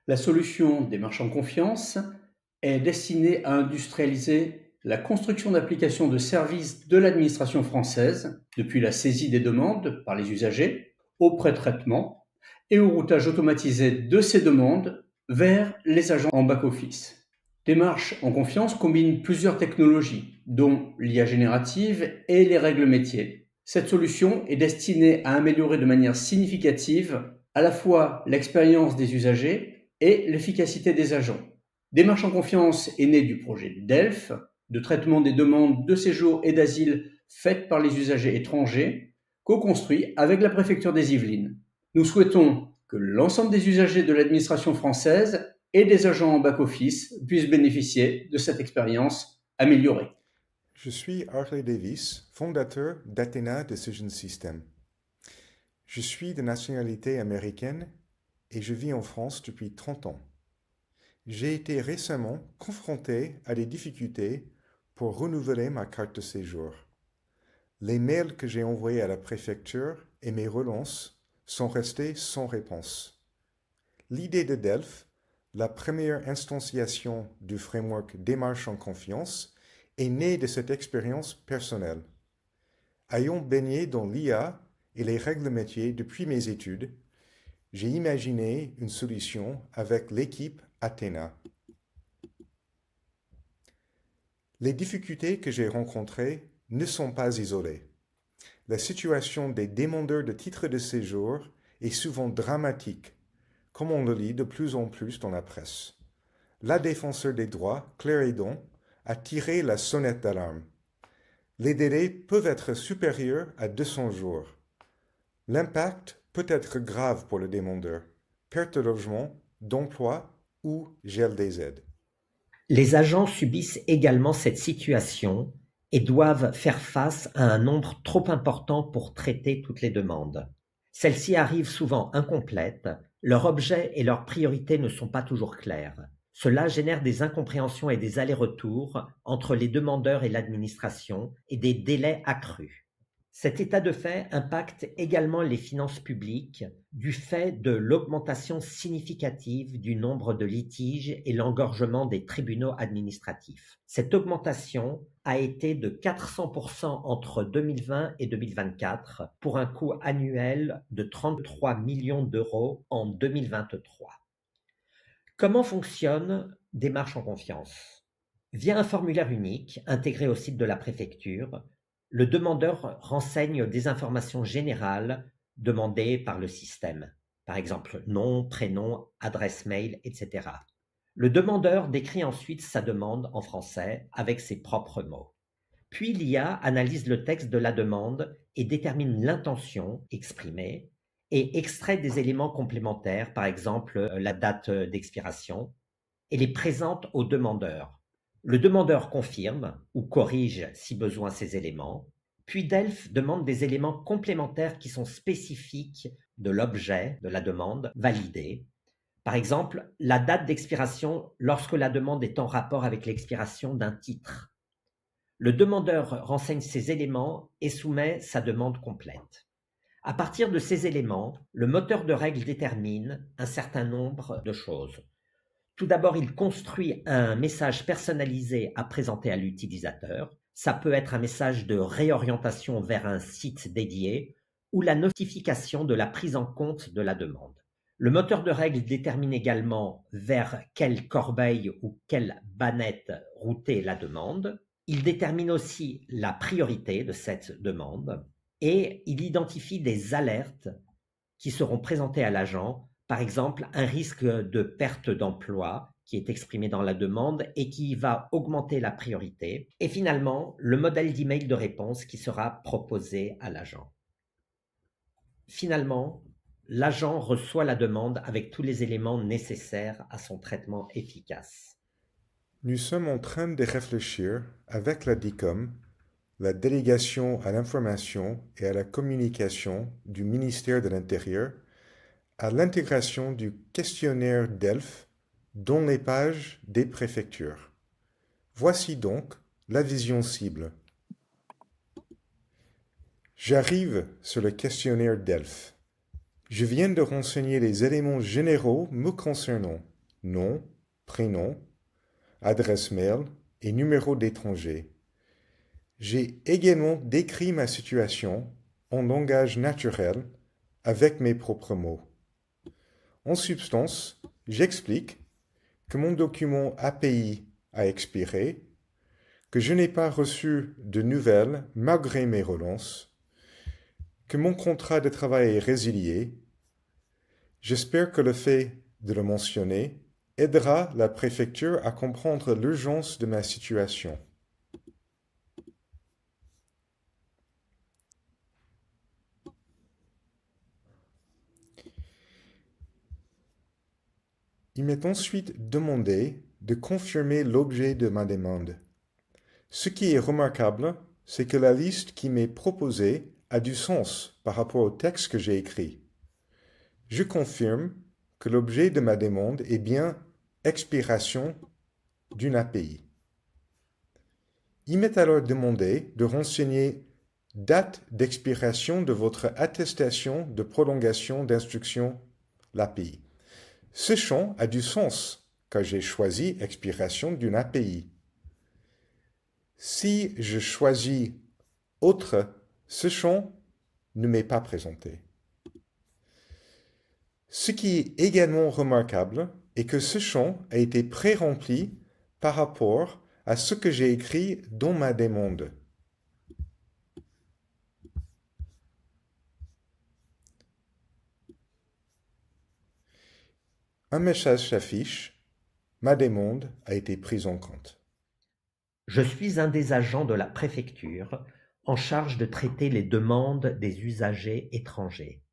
La solution des marchands confiance est destinée à industrialiser la construction d'applications de services de l'administration française, depuis la saisie des demandes par les usagers, au pré-traitement et au routage automatisé de ces demandes vers les agents en back-office. Démarche en confiance combine plusieurs technologies, dont l'IA générative et les règles métiers. Cette solution est destinée à améliorer de manière significative à la fois l'expérience des usagers et l'efficacité des agents. Démarche en confiance est née du projet DELF, de traitement des demandes de séjour et d'asile faites par les usagers étrangers, co-construit avec la préfecture des Yvelines. Nous souhaitons que l'ensemble des usagers de l'administration française et des agents en back-office puissent bénéficier de cette expérience améliorée. Je suis Harley Davis, fondateur d'Athena Decision System. Je suis de nationalité américaine et je vis en France depuis 30 ans. J'ai été récemment confronté à des difficultés pour renouveler ma carte de séjour. Les mails que j'ai envoyés à la préfecture et mes relances sont restés sans réponse. L'idée de DELF, la première instanciation du framework Démarche en confiance, est née de cette expérience personnelle. Ayant baigné dans l'IA et les règles métiers depuis mes études, j'ai imaginé une solution avec l'équipe Athena. Les difficultés que j'ai rencontrées ne sont pas isolées. La situation des demandeurs de titres de séjour est souvent dramatique, comme on le lit de plus en plus dans la presse. La défenseur des droits, Claire Hédon, a tiré la sonnette d'alarme. Les délais peuvent être supérieurs à 200 jours. L'impact peut être grave pour le demandeur, perte de logement, d'emploi ou gel des aides. Les agents subissent également cette situation et doivent faire face à un nombre trop important pour traiter toutes les demandes. Celles-ci arrivent souvent incomplètes, leur objet et leurs priorités ne sont pas toujours clairs. Cela génère des incompréhensions et des allers-retours entre les demandeurs et l'administration et des délais accrus. Cet état de fait impacte également les finances publiques du fait de l'augmentation significative du nombre de litiges et l'engorgement des tribunaux administratifs. Cette augmentation a été de 400% entre 2020 et 2024 pour un coût annuel de 33 millions d'euros en 2023. Comment fonctionne Démarche en confiance? Via un formulaire unique intégré au site de la préfecture, le demandeur renseigne des informations générales demandées par le système, par exemple nom, prénom, adresse mail, etc. Le demandeur décrit ensuite sa demande en français avec ses propres mots. Puis l'IA analyse le texte de la demande et détermine l'intention exprimée et extrait des éléments complémentaires, par exemple la date d'expiration, et les présente au demandeur. Le demandeur confirme ou corrige si besoin ces éléments, puis DELF demande des éléments complémentaires qui sont spécifiques de l'objet de la demande validée. Par exemple, la date d'expiration lorsque la demande est en rapport avec l'expiration d'un titre. Le demandeur renseigne ces éléments et soumet sa demande complète. À partir de ces éléments, le moteur de règles détermine un certain nombre de choses. Tout d'abord, il construit un message personnalisé à présenter à l'utilisateur. Ça peut être un message de réorientation vers un site dédié ou la notification de la prise en compte de la demande. Le moteur de règles détermine également vers quelle corbeille ou quelle bannette router la demande. Il détermine aussi la priorité de cette demande et il identifie des alertes qui seront présentées à l'agent. Par exemple, un risque de perte d'emploi qui est exprimé dans la demande et qui va augmenter la priorité. Et finalement, le modèle d'email de réponse qui sera proposé à l'agent. Finalement, l'agent reçoit la demande avec tous les éléments nécessaires à son traitement efficace. Nous sommes en train de réfléchir avec la DICOM, la délégation à l'information et à la communication du ministère de l'Intérieur, à l'intégration du questionnaire DELF dans les pages des préfectures. Voici donc la vision cible. J'arrive sur le questionnaire DELF. Je viens de renseigner les éléments généraux me concernant. nom, prénom, adresse mail et numéro d'étranger. J'ai également décrit ma situation en langage naturel avec mes propres mots. En substance, j'explique que mon document API a expiré, que je n'ai pas reçu de nouvelles malgré mes relances, que mon contrat de travail est résilié. J'espère que le fait de le mentionner aidera la préfecture à comprendre l'urgence de ma situation. Il m'est ensuite demandé de confirmer l'objet de ma demande. Ce qui est remarquable, c'est que la liste qui m'est proposée a du sens par rapport au texte que j'ai écrit. Je confirme que l'objet de ma demande est bien expiration d'une API. Il m'est alors demandé de renseigner date d'expiration de votre attestation de prolongation d'instruction l'API. Ce champ a du sens car j'ai choisi expiration d'une API. Si je choisis autre, ce champ ne m'est pas présenté. Ce qui est également remarquable est que ce champ a été pré-rempli par rapport à ce que j'ai écrit dans ma demande. Un message s'affiche. Ma demande a été prise en compte. Je suis un des agents de la préfecture en charge de traiter les demandes des usagers étrangers.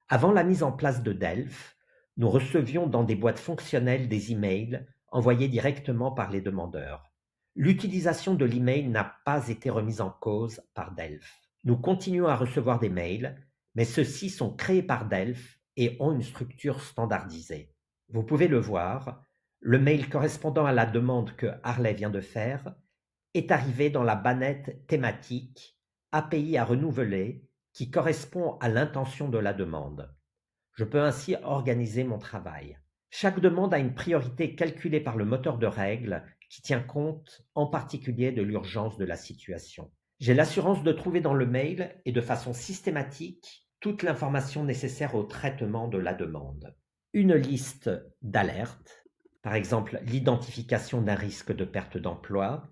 Avant la mise en place de DELF, nous recevions dans des boîtes fonctionnelles des emails envoyés directement par les demandeurs. L'utilisation de l'email n'a pas été remise en cause par DELF. Nous continuons à recevoir des mails, mais ceux-ci sont créés par DELF et ont une structure standardisée. Vous pouvez le voir, le mail correspondant à la demande que Harley vient de faire est arrivé dans la bannette thématique API à renouveler qui correspond à l'intention de la demande. Je peux ainsi organiser mon travail. Chaque demande a une priorité calculée par le moteur de règles qui tient compte en particulier de l'urgence de la situation. J'ai l'assurance de trouver dans le mail et de façon systématique toute l'information nécessaire au traitement de la demande. Une liste d'alertes, par exemple l'identification d'un risque de perte d'emploi,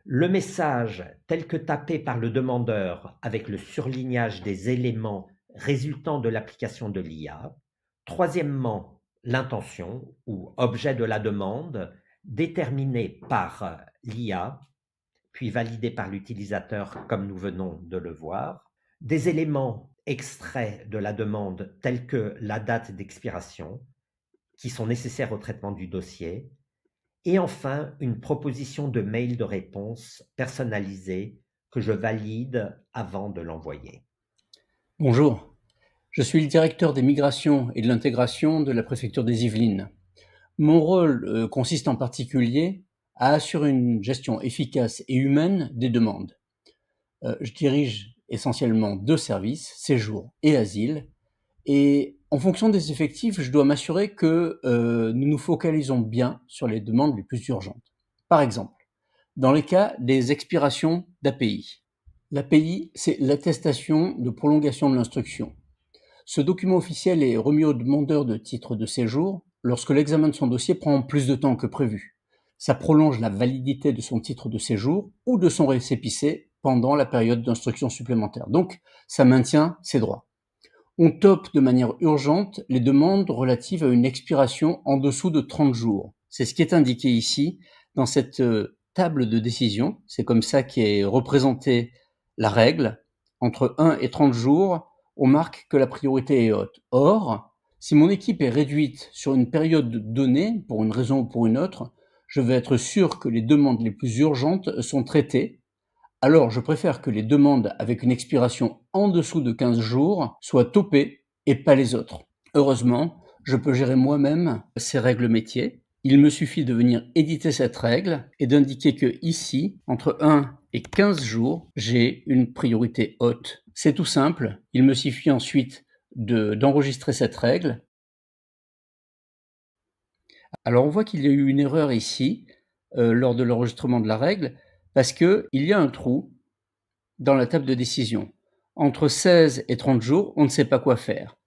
le message tel que tapé par le demandeur avec le surlignage des éléments résultant de l'application de l'IA. Troisièmement, l'intention ou objet de la demande déterminé par l'IA, puis validé par l'utilisateur comme nous venons de le voir. Des éléments extraits de la demande tels que la date d'expiration qui sont nécessaires au traitement du dossier. Et enfin, une proposition de mail de réponse personnalisée que je valide avant de l'envoyer. Bonjour, je suis le directeur des migrations et de l'intégration de la préfecture des Yvelines. Mon rôle consiste en particulier à assurer une gestion efficace et humaine des demandes. Je dirige essentiellement 2 services, séjour et asile, et en fonction des effectifs, je dois m'assurer que nous nous focalisons bien sur les demandes les plus urgentes. Par exemple, dans les cas des expirations d'API. L'API, c'est l'attestation de prolongation de l'instruction. Ce document officiel est remis au demandeur de titre de séjour lorsque l'examen de son dossier prend plus de temps que prévu. Ça prolonge la validité de son titre de séjour ou de son récépissé pendant la période d'instruction supplémentaire. Donc, ça maintient ses droits. On top de manière urgente les demandes relatives à une expiration en dessous de 30 jours. C'est ce qui est indiqué ici dans cette table de décision. C'est comme ça qu'est représentée la règle. Entre 1 et 30 jours, on marque que la priorité est haute. Or, si mon équipe est réduite sur une période donnée, pour une raison ou pour une autre, je vais être sûr que les demandes les plus urgentes sont traitées. Alors, je préfère que les demandes avec une expiration en dessous de 15 jours soient topées et pas les autres. Heureusement, je peux gérer moi-même ces règles métiers. Il me suffit de venir éditer cette règle et d'indiquer que ici, entre 1 et 15 jours, j'ai une priorité haute. C'est tout simple. Il me suffit ensuite d'enregistrer cette règle. Alors on voit qu'il y a eu une erreur ici, lors de l'enregistrement de la règle, parce qu'il y a un trou dans la table de décision. Entre 16 et 30 jours, on ne sait pas quoi faire.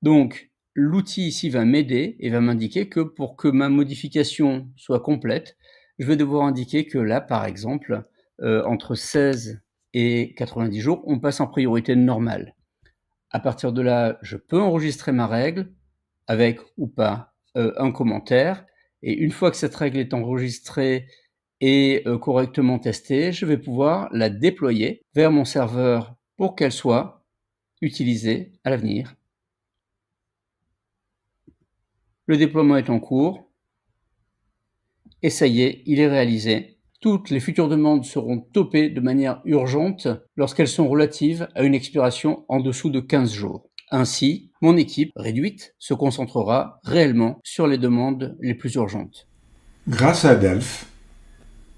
Donc, l'outil ici va m'aider et va m'indiquer que pour que ma modification soit complète, je vais devoir indiquer que là, par exemple, entre 16 et 90 jours, on passe en priorité normale. À partir de là, je peux enregistrer ma règle avec ou pas un commentaire. Et une fois que cette règle est enregistrée et correctement testée, je vais pouvoir la déployer vers mon serveur pour qu'elle soit utilisée à l'avenir. Le déploiement est en cours. Et ça y est, il est réalisé. Toutes les futures demandes seront topées de manière urgente lorsqu'elles sont relatives à une expiration en dessous de 15 jours. Ainsi, mon équipe réduite se concentrera réellement sur les demandes les plus urgentes. Grâce à Delph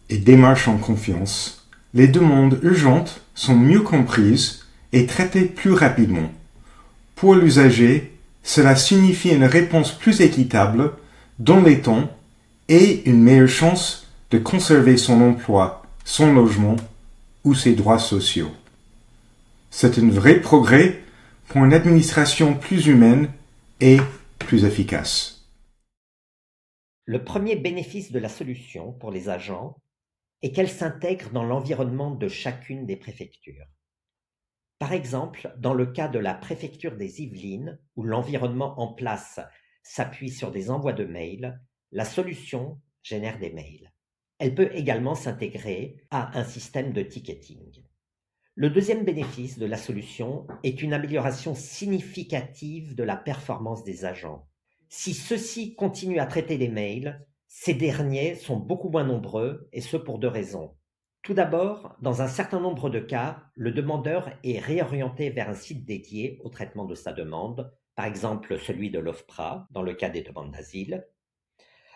et Démarche en confiance, les demandes urgentes sont mieux comprises et traitées plus rapidement. Pour l'usager, cela signifie une réponse plus équitable dans les temps et une meilleure chance de conserver son emploi, son logement ou ses droits sociaux. C'est un vrai progrès pour une administration plus humaine et plus efficace. Le premier bénéfice de la solution pour les agents est qu'elle s'intègre dans l'environnement de chacune des préfectures. Par exemple, dans le cas de la préfecture des Yvelines, où l'environnement en place s'appuie sur des envois de mails, la solution génère des mails. Elle peut également s'intégrer à un système de ticketing. Le deuxième bénéfice de la solution est une amélioration significative de la performance des agents. Si ceux-ci continuent à traiter les mails, ces derniers sont beaucoup moins nombreux, et ce pour deux raisons. Tout d'abord, dans un certain nombre de cas, le demandeur est réorienté vers un site dédié au traitement de sa demande, par exemple celui de l'OFPRA, dans le cas des demandes d'asile.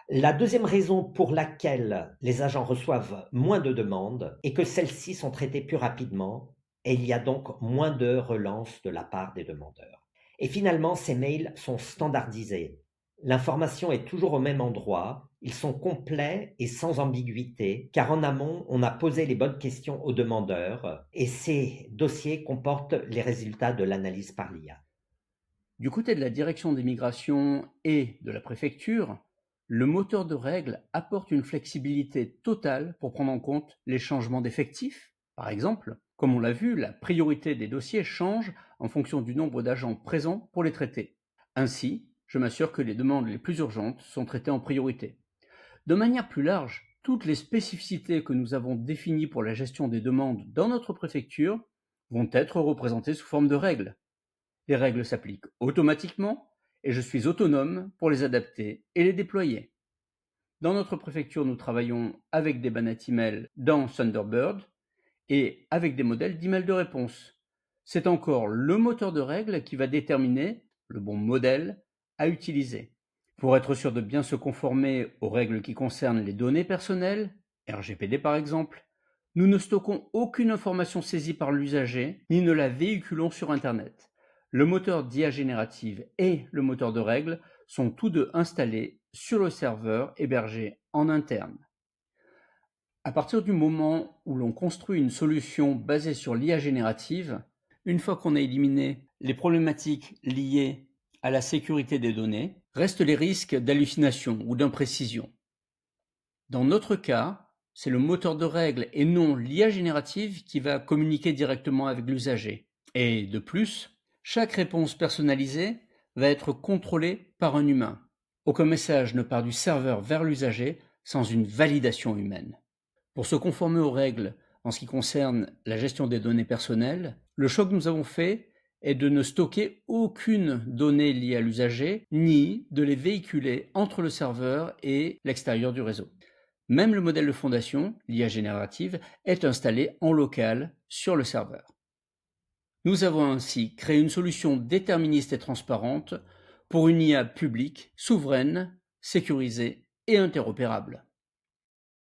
La deuxième raison pour laquelle les agents reçoivent moins de demandes est que celles-ci sont traitées plus rapidement et il y a donc moins de relances de la part des demandeurs. Et finalement, ces mails sont standardisés. L'information est toujours au même endroit, ils sont complets et sans ambiguïté, car en amont, on a posé les bonnes questions aux demandeurs et ces dossiers comportent les résultats de l'analyse par l'IA. Du côté de la direction des migrations et de la préfecture, le moteur de règles apporte une flexibilité totale pour prendre en compte les changements d'effectifs. Par exemple, comme on l'a vu, la priorité des dossiers change en fonction du nombre d'agents présents pour les traiter. Ainsi, je m'assure que les demandes les plus urgentes sont traitées en priorité. De manière plus large, toutes les spécificités que nous avons définies pour la gestion des demandes dans notre préfecture vont être représentées sous forme de règles. Les règles s'appliquent automatiquement et je suis autonome pour les adapter et les déployer. Dans notre préfecture, nous travaillons avec des bannets email dans Thunderbird et avec des modèles d'email de réponse. C'est encore le moteur de règles qui va déterminer le bon modèle à utiliser. Pour être sûr de bien se conformer aux règles qui concernent les données personnelles, RGPD par exemple, nous ne stockons aucune information saisie par l'usager ni ne la véhiculons sur Internet. Le moteur d'IA générative et le moteur de règles sont tous deux installés sur le serveur hébergé en interne. À partir du moment où l'on construit une solution basée sur l'IA générative, une fois qu'on a éliminé les problématiques liées à la sécurité des données, restent les risques d'hallucination ou d'imprécision. Dans notre cas, c'est le moteur de règles et non l'IA générative qui va communiquer directement avec l'usager. Et de plus, chaque réponse personnalisée va être contrôlée par un humain. Aucun message ne part du serveur vers l'usager sans une validation humaine. Pour se conformer aux règles en ce qui concerne la gestion des données personnelles, le choix que nous avons fait est de ne stocker aucune donnée liée à l'usager, ni de les véhiculer entre le serveur et l'extérieur du réseau. Même le modèle de fondation, l'IA générative, est installé en local sur le serveur. Nous avons ainsi créé une solution déterministe et transparente pour une IA publique, souveraine, sécurisée et interopérable.